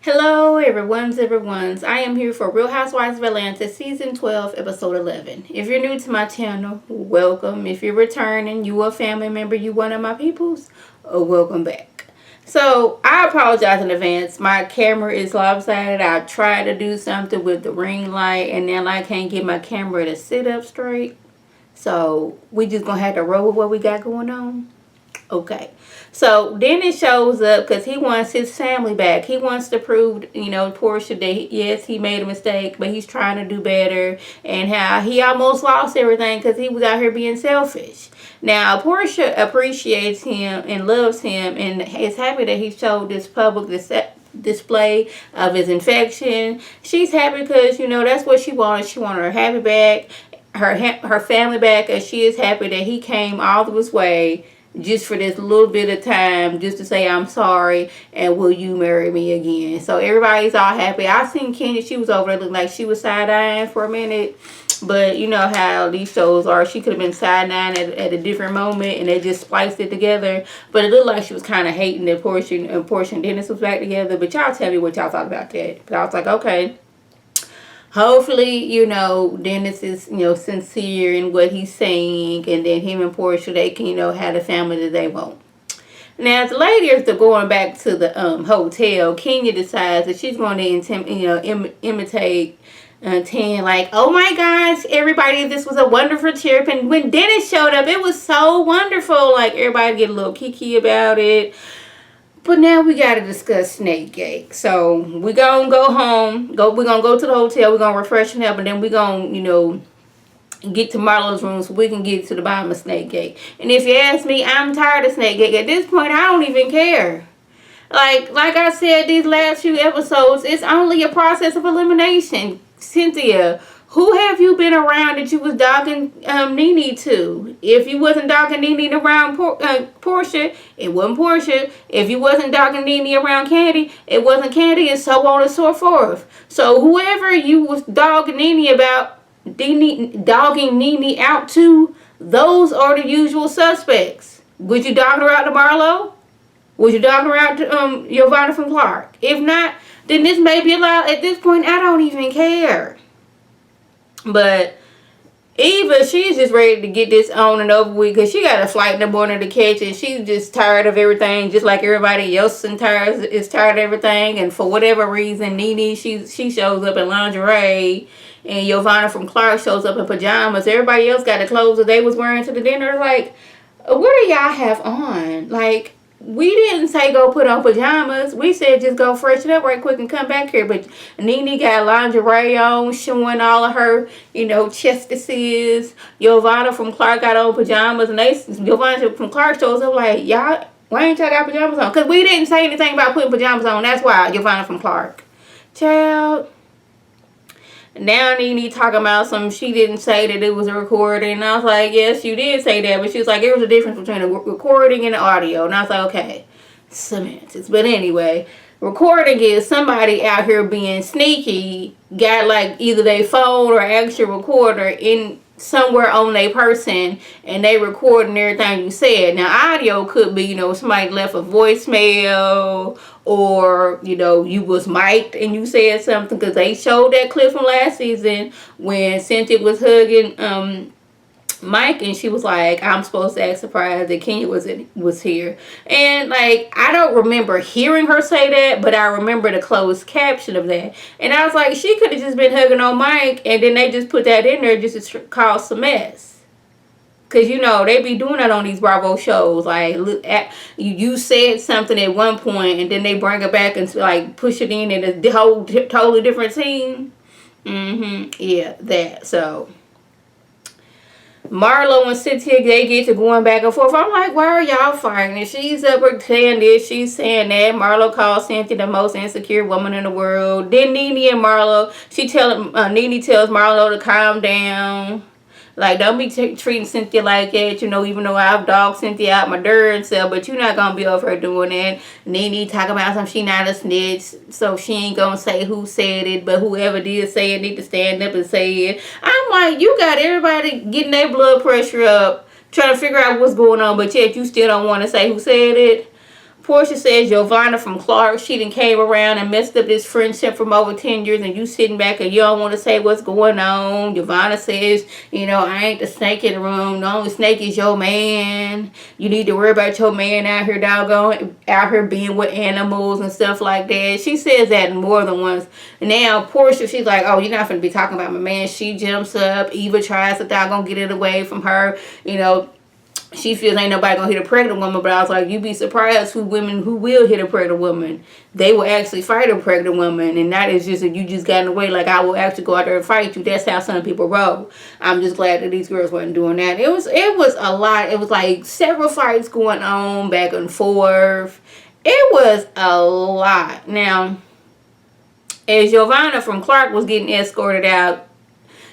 Hello, everyone's. I am here for Real Housewives of Atlanta, Season 12, Episode 11. If you're new to my channel, welcome. If you're returning, you a family member, you one of my peoples, welcome back. So, I apologize in advance. My camera is lopsided. I tried to do something with the ring light, and now I can't get my camera to sit up straight. So, we just gonna have to roll with what we got going on. Okay. So then it shows up because he wants his family back. He wants to prove, Portia that yes, he made a mistake, but he's trying to do better. And how he almost lost everything because he was out here being selfish. Now, Portia appreciates him and loves him and is happy that he showed this public display of his infection. She's happy because, that's what she wanted. She wanted her happy back, her family back, and she is happy that he came all this way just for this little bit of time, just to say I'm sorry and will you marry me again. So everybody's all happy. I seen Kenya, she was over there looking like she was side-eyeing for a minute, but you know how these shows are. She could have been side-eyeing at a different moment and they just spliced it together, but it looked like she was kind of hating that Portia and Dennis was back together. But y'all tell me what y'all thought about that. But I was like, okay, hopefully, Dennis is, sincere in what he's saying, and then him and Portia, they can, have the family that they want. Now, as the ladies are going back to the hotel, Kenya decides that she's going to imitate Tan, like, oh my gosh, everybody, this was a wonderful trip. And when Dennis showed up, it was so wonderful. Like, everybody get a little kiki about it. But now we got to discuss Snake Gate. So we're going to go home. We're going to go to the hotel. We're going to refresh up. And then we're going to, get to Marlo's room so we can get to the bottom of Snake Gate. And if you ask me, I'm tired of Snake Gate. At this point, I don't even care. Like I said, these last few episodes, it's only a process of elimination. Cynthia, who have you been around that you was dogging Nene to? If you wasn't dogging Nene around Portia, it wasn't Portia. If you wasn't dogging Nene around Candy, it wasn't Candy, and so on and so forth. So whoever you was dogging Nene about, dogging Nene out to, those are the usual suspects. Would you dog her out to Marlo? Would you dog her out to Giovanna from Clark? If not, then this may be allowed. At this point, I don't even care. But Eva, she's just ready to get this on and over with because she got a flight in the morning to catch, and she's just tired of everything, just like everybody else is tired of everything. And for whatever reason, Nene, she shows up in lingerie, and Giovanna from Clark shows up in pajamas. Everybody else got the clothes that they was wearing to the dinner. Like, what do y'all have on? Like, we didn't say go put on pajamas. We said just go freshen up right quick and come back here. But Nene got lingerie on, showing all of her, chestises. Giovanna from Clark got on pajamas, and Giovanna from Clark shows up like, y'all, why ain't y'all got pajamas on? Because we didn't say anything about putting pajamas on. That's why Giovanna from Clark. Child. Now Nene talking about something. She didn't say that it was a recording. And I was like, yes, you did say that. But she was like, there was a difference between a recording and the audio. And I was like, okay, semantics. But anyway, recording is somebody out here being sneaky, got like either their phone or actual recorder in somewhere on their person, and they recording everything you said. Now audio could be, somebody left a voicemail, or you was mic'd and you said something, because they showed that clip from last season when Cynthia was hugging Mike, and she was like, I'm supposed to act surprised that Kenya was here. And like, I don't remember hearing her say that, but I remember the closed caption of that. And I was like, she could have just been hugging on Mike, and then they just put that in there just to cause some mess. Because, they be doing that on these Bravo shows. Like, look at, you said something at one point, and then they bring it back and, like, push it in a whole totally different scene. Yeah, that. So Marlo and Cynthia, they get to going back and forth. I'm like, why are y'all fighting? And she's up there saying this, she's saying that. Marlo calls Cynthia the most insecure woman in the world. Then Nene and Marlo, Nene tells Marlo to calm down. Like, don't be treating Cynthia like that, even though I've dogged Cynthia out my dirt self, but you're not going to be over her doing that. Nene talking about something, she not a snitch, so she ain't going to say who said it, but whoever did say it need to stand up and say it. I'm like, you got everybody getting their blood pressure up, trying to figure out what's going on, but yet you still don't want to say who said it. Portia says Giovanna from Clark, she done came around and messed up this friendship from over 10 years, and you sitting back and you don't want to say what's going on. Giovanna says, I ain't the snake in the room. The only snake is your man. You need to worry about your man out here, doggone, out here being with animals and stuff like that. She says that more than once. And now Portia, she's like, oh, you're not going to be talking about my man. She jumps up. Eva tries to doggone get it away from her, She feels ain't nobody gonna hit a pregnant woman, but I was like, you'd be surprised who will hit a pregnant woman. They will actually fight a pregnant woman, and that is just that you just got in the way. Like, I will actually go out there and fight you. That's how some people roll. I'm just glad that these girls weren't doing that. It was a lot. It was like several fights going on back and forth. It was a lot. Now, as Giovanna from Clark was getting escorted out,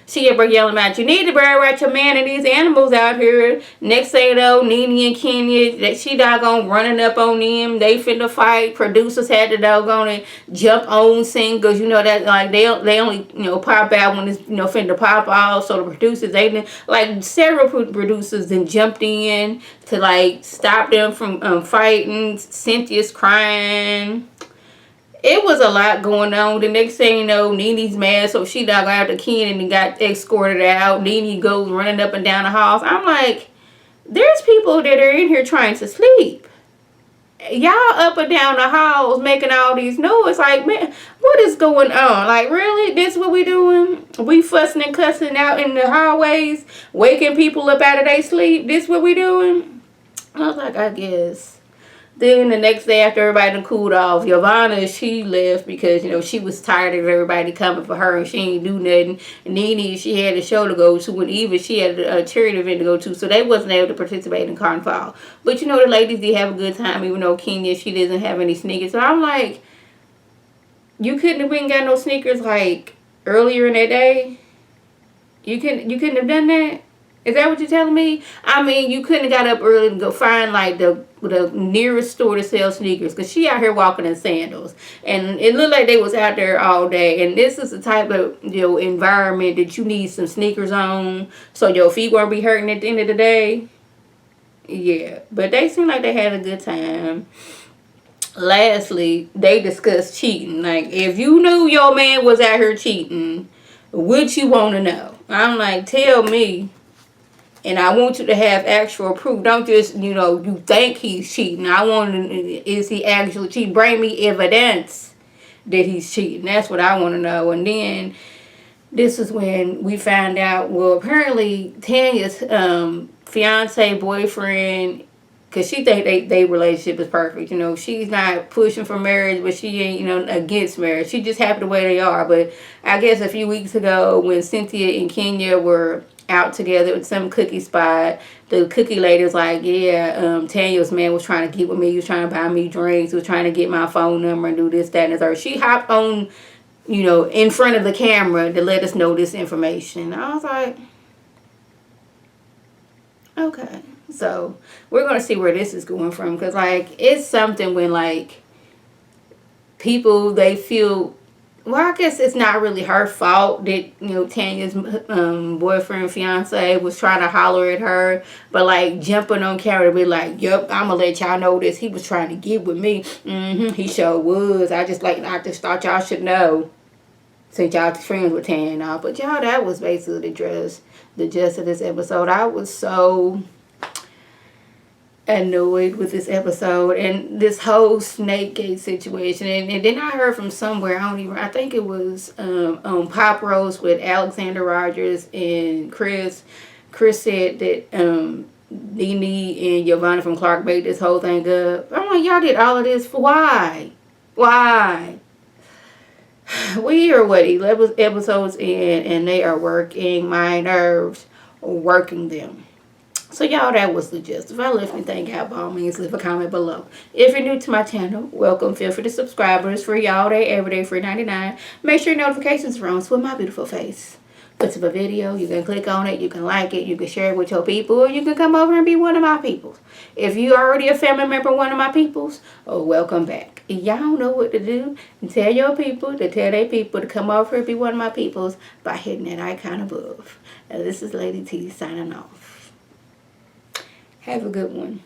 she kept yelling out, you need to bury out your man and these animals out here. Next thing you know, Nene and Kenya, that she doggone running up on them. They finna fight. Producers had to doggone jump on singers. That like they only pop out when it's finna pop off. So the producers, they like several producers then jumped in to like stop them from fighting. Cynthia's crying. It was a lot going on. The next thing you know, Nene's mad, so she dug out the Ken and got escorted out. Nene goes running up and down the halls. I'm like, there's people that are in here trying to sleep. Y'all up and down the halls making all these noise. Like, man, what is going on? Like, really? This what we doing? We fussing and cussing out in the hallways, waking people up out of their sleep. This what we doing? I was like, I guess. Then the next day after everybody done cooled off, Giovanna, she left because, she was tired of everybody coming for her and she ain't do nothing. And Nene, she had a show to go to. And Eva, she had a charity event to go to. So they wasn't able to participate in Carnival. But, the ladies did have a good time, even though Kenya, she doesn't have any sneakers. So I'm like, you couldn't have been got no sneakers, like, earlier in that day? You couldn't have done that? Is that what you're telling me? I mean, you couldn't have got up early and go find, like, the nearest store to sell sneakers. Because she out here walking in sandals. And it looked like they was out there all day. And this is the type of, environment that you need some sneakers on. So your feet won't be hurting at the end of the day. Yeah. But they seemed like they had a good time. Lastly, they discussed cheating. Like, if you knew your man was out here cheating, what you want to know? I'm like, tell me. And I want you to have actual proof. Don't just, you think he's cheating. I want to, is he actually cheating? Bring me evidence that he's cheating. That's what I want to know. And then this is when we found out, well, apparently Tanya's fiance, boyfriend, because she think they relationship is perfect. She's not pushing for marriage, but she ain't, against marriage. She just happy the way they are. But I guess a few weeks ago when Cynthia and Kenya were out together at some cookie spot, the cookie lady was like, yeah, Tanya's man was trying to get with me. He was trying to buy me drinks. He was trying to get my phone number and do this, that, and the third. She hopped on, in front of the camera to let us know this information. I was like, okay. So we're going to see where this is going from. Because, like, it's something when, like, people, they feel, well, I guess it's not really her fault that, Tanya's boyfriend, fiance was trying to holler at her. But, like, jumping on camera to be like, yep, I'm going to let y'all know this. He was trying to get with me. He sure was. I just thought y'all should know. Since y'all friends with Tanya and all. But, y'all, that was basically the gist of this episode. I was so annoyed with this episode and this whole Snake Gate situation, and then I heard from somewhere, I think it was on Pop Roast with Alexander Rogers and Chris said that Nene and Giovanna from Clark made this whole thing up. I'm like, y'all did all of this for why? We are 11 episodes in, and they are working my nerves, working them. So, y'all, that was the gist. If I left anything out, by all means, leave a comment below. If you're new to my channel, welcome. Feel free to subscribe. It's free all day, every day, free 99. Make sure your notifications are on so with my beautiful face. Puts up a video. You can click on it. You can like it. You can share it with your people. Or you can come over and be one of my peoples. If you already a family member, one of my peoples, welcome back. Y'all know what to do. And tell your people to tell their people to come over and be one of my peoples by hitting that icon above. And this is Lady T signing off. Have a good one.